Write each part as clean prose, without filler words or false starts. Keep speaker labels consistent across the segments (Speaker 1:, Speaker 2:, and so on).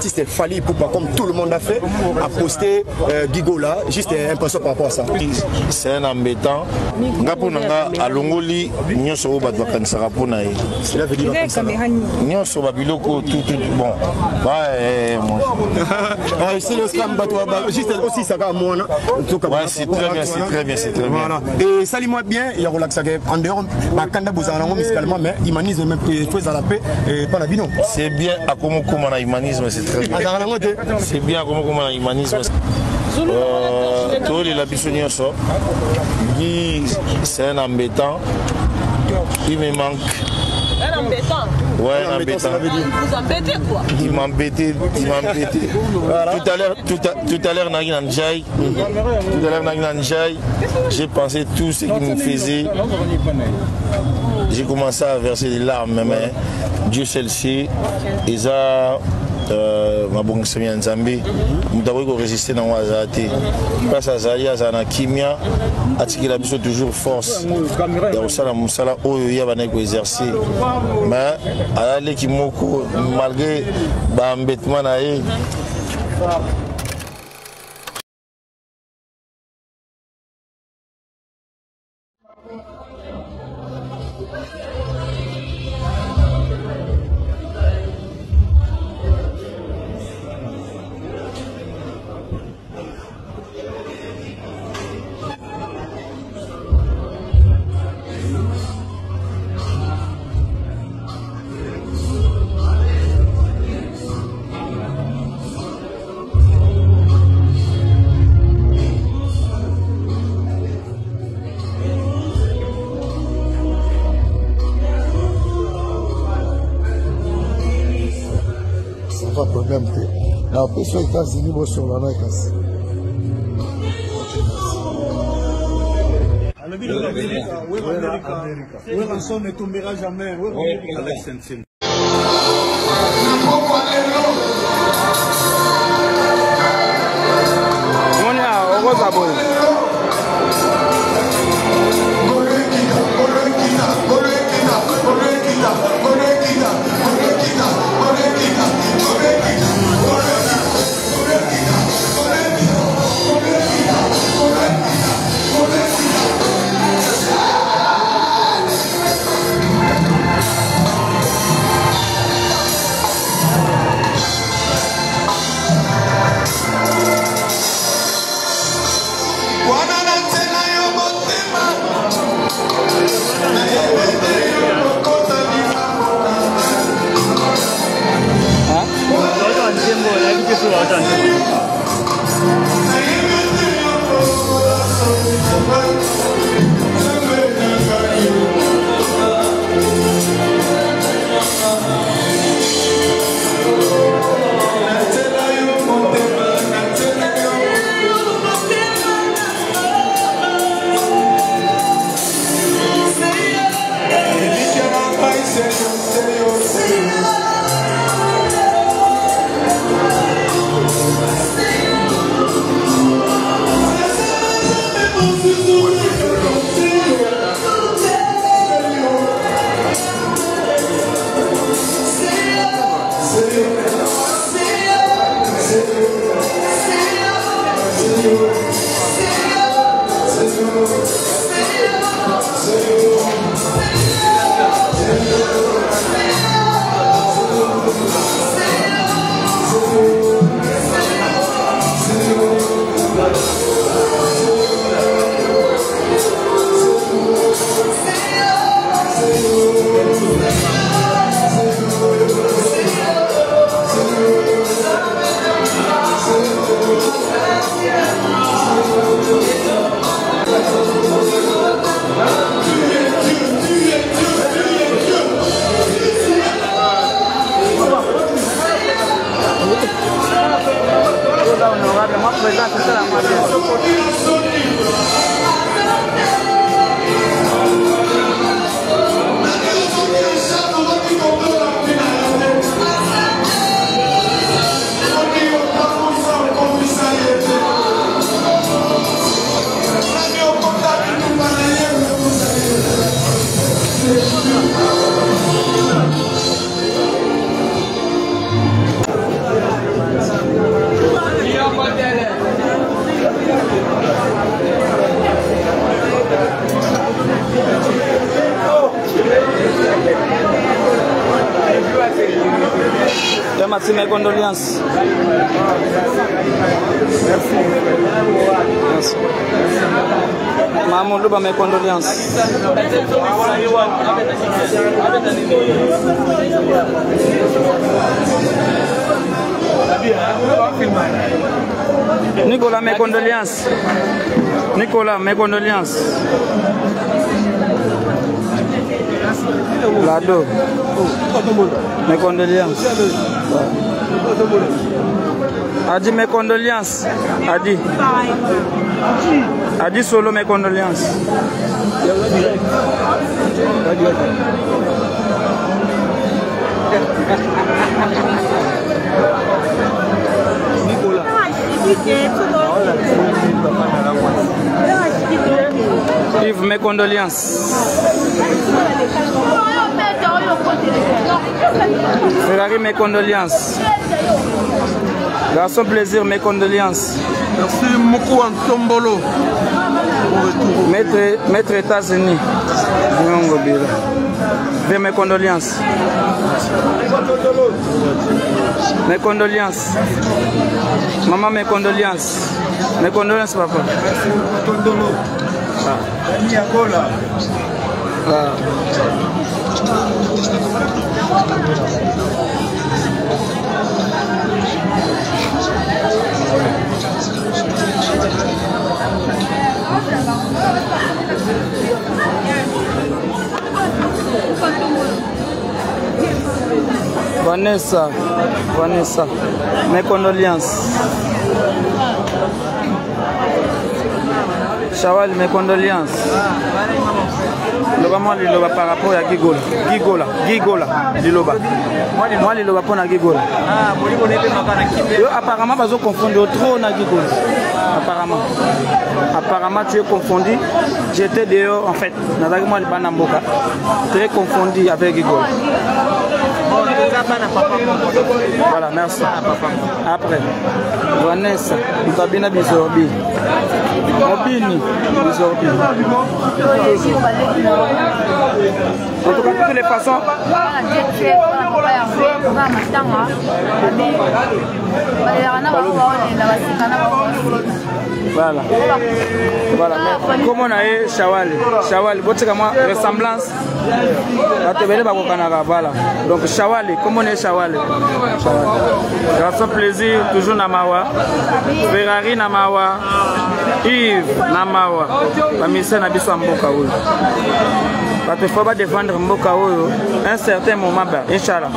Speaker 1: l'artiste est Fally Ipupa, comme tout le monde a fait, a posté Gigola, juste impression par rapport à ça.
Speaker 2: C'est un embêtant. Ngapunanga alongoli nyoso batwakanisa rapona.
Speaker 1: Cela veut dire
Speaker 2: nyoso babiloko tout bon.
Speaker 1: C'est le scam juste aussi ça va moi.
Speaker 2: C'est très bien, c'est très bien, c'est très bien.
Speaker 1: Et ça moi bien, il y a relax en dehors bakanda bozana musicalement mais humanisme même faut à la paix et pas la bino.
Speaker 2: C'est bien à comment na humanisme, c'est très bien. C'est bien à comment na humanisme. Tous les labissoniers sont c'est un embêtant. Il me manque.
Speaker 3: Un embêtant.
Speaker 2: Ouais, un embêtant.
Speaker 3: Vous embêtez quoi?
Speaker 2: Il m'embêtait, il m'embêtait. Tout à l'heure, j'ai pensé tout ce qu'il me faisait. J'ai commencé à verser des larmes, mais Dieu seul sait. Et ça, ma bonne sœur Nzambe, nous devons résister dans Wazate. Parce que Zalia, Zana Kimia, Atikila Biso toujours force. Il y a aussi la Moussala, il y a un exercer. Mais à l'équipe Moko, malgré l'embêtement,
Speaker 4: problème la opposition aux États-Unis va sur la casse. Ne tombera jamais.
Speaker 5: Merci, mes condoléances. Merci. Maman Louba, mes condoléances. Nicolas, mes condoléances. Nicolas, mes condoléances. Lado, mes condoléances. Adi, mes condoléances. Adi. Adi Solo, mes condoléances. Yves, mes condoléances. Ferrari, mes condoléances. Garçon plaisir, mes condoléances.
Speaker 4: Merci beaucoup Antombolo.
Speaker 5: Maître États-Unis. Mes condoléances. Mes condoléances. Maman, mes condoléances. Mes condoléances, papa. Vanessa, mes condoléances. Chawal, mes condoléances. Loba liloba par rapport à Gigola. Liloba. Moi liloba pour na Gigola. Yo apparemment vas confondre trop na Gigola. Apparemment tu es confondu. J'étais dehors en fait. Nazaki moi le banamboka. Très confondu avec Gigola. Voilà, merci. Après, Vanessa, Kabina Bisorbi. Mobini, Bisorbi. En tout cas, de toutes les façons. Voilà. Voilà. Comment on a eu Chawali, votre ressemblance. Voilà. Donc Chawali, comment on est Chawali? Garçon plaisir, toujours Namawa. Ferrari Namawa. Yves Namawa. La mission n'a pas Mboka. Parce qu'il ne faut pas défendre Mboka un certain moment. Inch'Allah.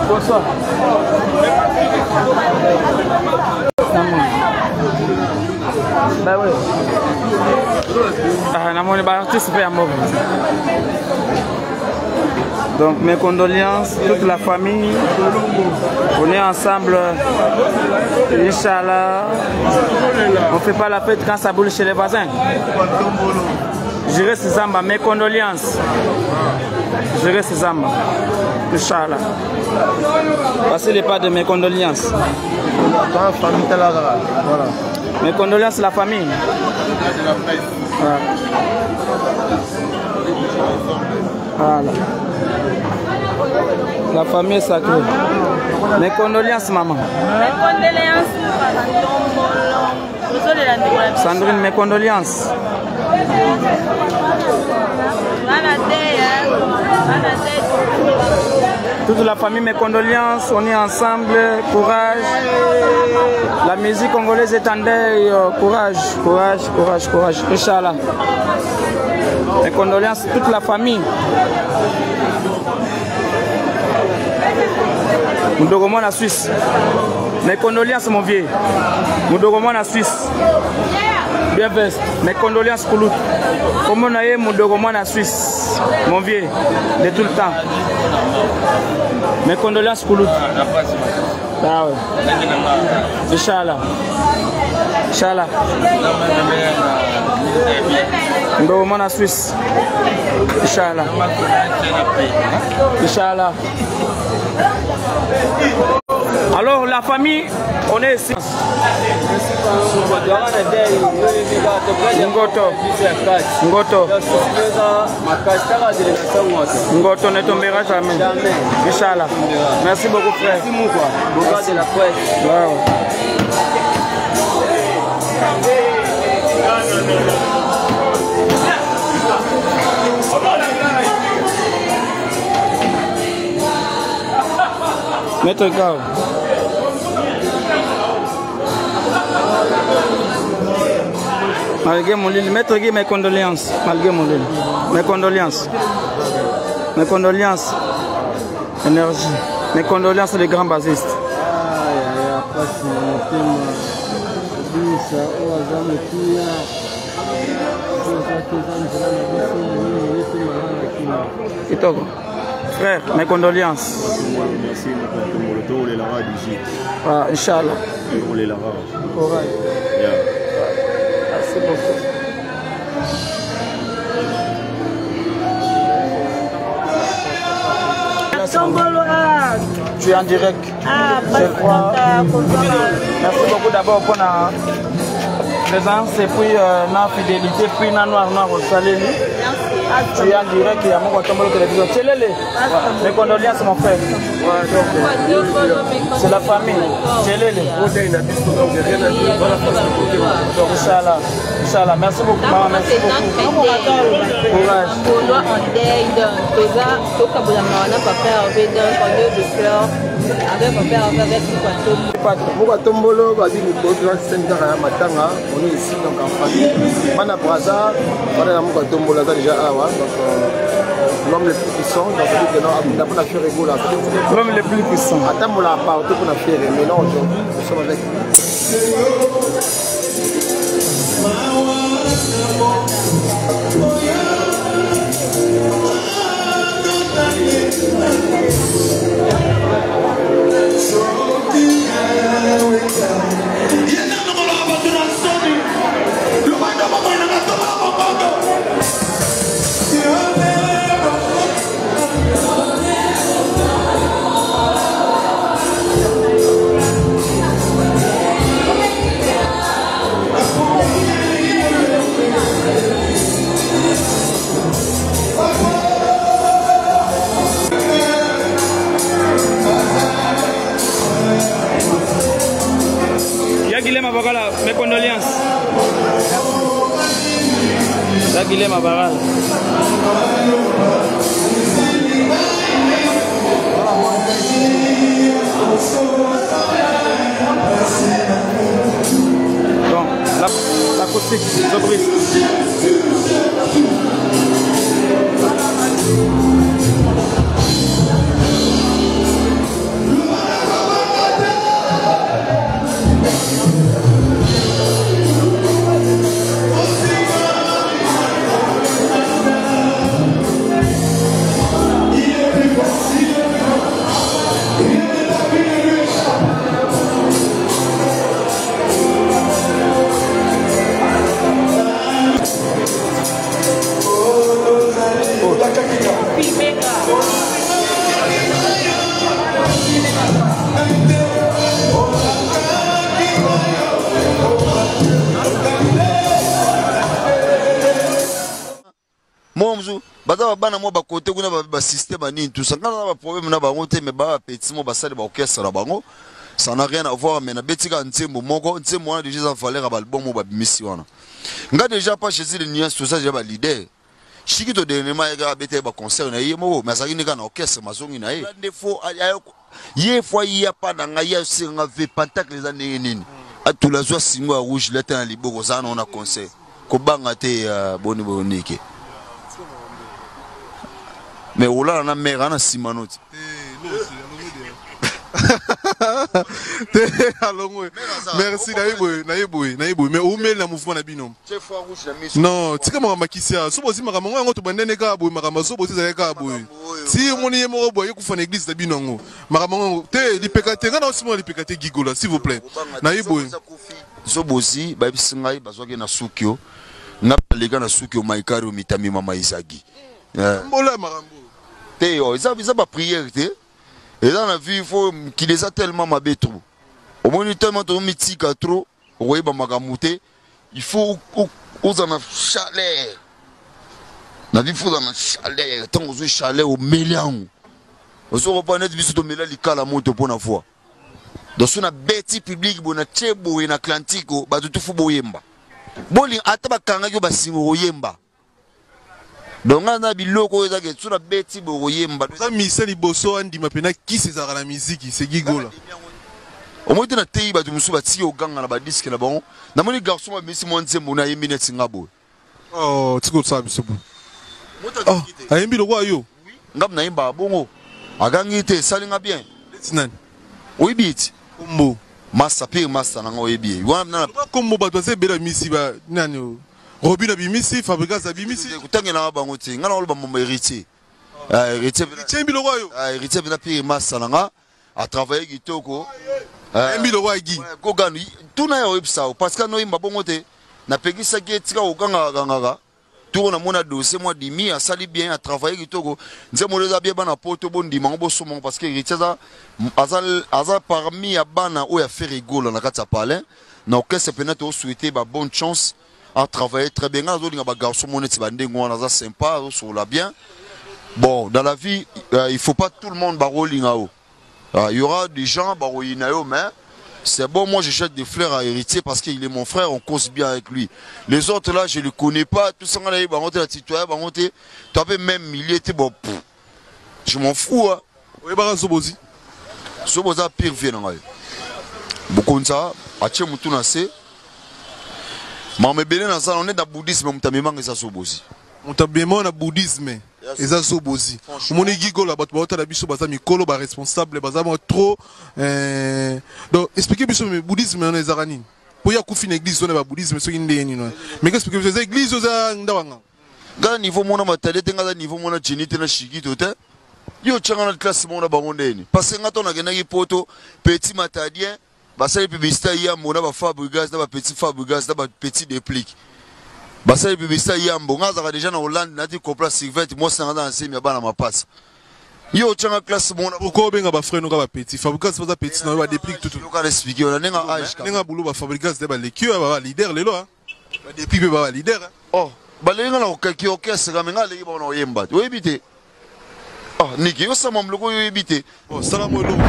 Speaker 5: Bonsoir. Bah oui. Donc mes condoléances, toute la famille, on est ensemble, Inch'Allah, on ne fait pas la fête quand ça boule chez les voisins. Je reste Zamba, mes condoléances, je reste Zamba, Inch'Allah. Passez les pas de mes condoléances. Voilà. Mes condoléances, la famille. Voilà. Voilà. La famille est sacrée. Mes condoléances, maman.
Speaker 3: Mes condoléances,
Speaker 5: Sandrine, mes condoléances. Toute la famille, mes condoléances. On est ensemble. Courage. La musique congolaise est en deuil. Courage, courage, courage, courage. Inch'Allah. Mes condoléances, toute la famille. Moudogomon la Suisse. Mes condoléances, mon vieux. Moudogomon la Suisse. Bien veste. Mes condoléances, Koulout. Comment on a eu Moudogomon la Suisse. Mon vieux. De tout le temps. Mes condoléances, Koulout. Ah ouais. Inch'Allah. Inch'Allah. Moudogomon la Suisse. Inch'Allah. Inch'Allah. Alors la famille, on est ici. Ngoto. Ngoto ne tombera jamais. Inch'Allah. Merci beaucoup frère. Merci. Wow. Maître Gao. Malgré mon lit, Maître Guy, mes condoléances. Malgré mon lit. Mes condoléances. Mes condoléances. Énergie. Mes condoléances les grands basistes. Kitoko. Frère, mes condoléances.
Speaker 6: Merci,
Speaker 5: Ah, Inch'Allah. Courage. Merci beaucoup. Tu es en direct. Je crois. Merci beaucoup d'abord pour la présence et puis la fidélité, puis la noire au salé. Tu es en direct et à mon côté télévision. Mes condoléances mon frère. C'est la famille. Inch'Allah. Inch'Allah. Merci beaucoup maman. Merci beaucoup. Courage.
Speaker 4: Pourquoi Tombolo va dire que on est ici donc en famille. Mana Braza, voilà mon Tombolo déjà l'homme le plus puissant, donc on a pas fait rigoler.
Speaker 5: L'homme le plus puissant.
Speaker 4: Attends, on l'a pas, on a fait mais non, nous sommes avec.
Speaker 5: Mes condoléances. Ça Guilhem Abaral. Bon, la acoustique, Fabrice.
Speaker 7: Baza bana mo ba côté kuna ba système ani tout ça ngana ba problème na ba ngote me ba petit mo ba sali ba orchestre na bango ça n'a rien à voir mais na betika ntembo moko ntembo wana déjà en valeur ba album mo ba bimisi wana nga déjà pas chez les nuances tout ça déjà ba leader chiki to dernièrement ga bete ba concert na yemo mais ça ni kana orchestre mazongi na ye défaut ye fois il y a pas na nga ya singa ve pentacle les années nini atula zo singo rouge là tan liboko ça on a concert ko banga te boni bonike. Mais on a un mère en Simanoti.
Speaker 6: Merci Naïboui. Mais où met la mouvement Nabinom? Non, tu sais comment Makisia, supposé Maramongo, on te bandé Nekabou, Maramaso, Zakabou. Si on y est mort, il faut une église d'Abinongo. Maramongo, les pécatés, non, c'est moi les pécatés Gigola, s'il vous plaît. Naïboui.
Speaker 7: Sobosi, Babisingai, Bazogi na Sukio, Napalega na Sukio, Maikaro, Mitami, Mama Isagi.
Speaker 6: Mbola Marambo.
Speaker 7: Ils ont pas prière. Et dans la vie, il faut qu'il les a tellement mabé trop. Au moins, tellement de mythique trop, oui, il faut aux en chalet. La vie, il faut dans chalet. Tant que chalet au mélian. Vous savez, on va pas mélian, il cala monte pour la fois. Donc, si on a bêti public, on a tchebo et Atlantique, bah tout faut boyemba. Boli ataba kanga yo basingo yemba. Donc on a biloko ezake sur la bêti boyemba.
Speaker 6: Ça Michel Iboso andi mapena qui c'est ça la musique, c'est Gigola.
Speaker 7: Au moins na tei ba tumusu ba ti oganga na ba disque na bon. Na moni garçon ba misi mo nzembo na yemi net ngabo.
Speaker 6: Oh, tiko ça biso. Oh, ayembi lo kwa yo.
Speaker 7: Ngam na yemba bongo. Agangi te salinga bien.
Speaker 6: Tinan.
Speaker 7: Oui bit.
Speaker 6: Kombo.
Speaker 7: Massa pire massa na ngo yebi. Wana
Speaker 6: na kombo ba to se bela misi ba nani. Robina bimisi, Fabrikas bimisi.
Speaker 7: Kutangi na bango te. Ngana oloba mo héritier. Héritier.
Speaker 6: Ayembi lo kwa yo.
Speaker 7: Héritier bina pire massa na nga a travailler kitoko.
Speaker 6: Ayembi lo kwa gi.
Speaker 7: Koganu tuna ya website parce que no yimba bongo te. Na pegisa getika oganga ganga. Tout na mona dossier moi dimi a sali bien a travailler kitoko. Nze mo leza bien bana poto bondi mango somo parce que héritier za azal parmi ya bana o ya faire rigolo na kata palais. Na aucun se peut au souhaiter ba bonne chance à travailler très bien. C'est sympa, sur la bien. Bon, dans la vie, il ne faut pas tout le monde baroler là-haut. Il y aura des gens baroler là-haut, mais c'est bon, moi je jette des fleurs à héritier parce qu'il est mon frère, on cause bien avec lui. Les autres là, je ne les connais pas. Tout ça, tu as même milliers, bon, je m'en fous.
Speaker 6: Oui, bah, Sobozi.
Speaker 7: Sobozi a pire vie. Beaucoup de ça, à tiens, mon tour mais on est dans le bouddhisme, on est dans Sobozi.
Speaker 6: On est dans le bouddhisme, et ça Sobozi. On est gigola, on est responsable, trop. Donc, expliquez-moi le bouddhisme, on est zarani. Pour y avoir une église, on est bouddhisme, c'est une ligne. Mais qu'est-ce que vous avez église, vous avez
Speaker 7: un niveau mon matériel, un niveau mon géniteur, un chigi, tout est. Yo, tu as une classe, mon abandonné. Parce que quand on a gagné poto, petit matériel. Basali publicité yambo na ba Fabrikas na ba petit Fabrikas na ba petit déplique. Basali publicité yambo ngaza déjà na Hollande na ti complet Sylvette moi ça dans enseigne ya bana mapasse. Yo tchanga classe mon
Speaker 6: pourquoi benga ba frère no ka ba petit Fabrikas ba petit na ba déplique tout.
Speaker 7: Yo ka expliquer on nenga âge ka.
Speaker 6: Nenga boulot ba Fabrikas de ba l'équipe ba leader lelo hein. Ba déplique ba leader.
Speaker 7: Oh, ba lenga na okaki okese ka menga leki ba na oyemba. Oyebite. Oh, niki yo sama mloko yo yebite.
Speaker 6: Oh, salam alaikum.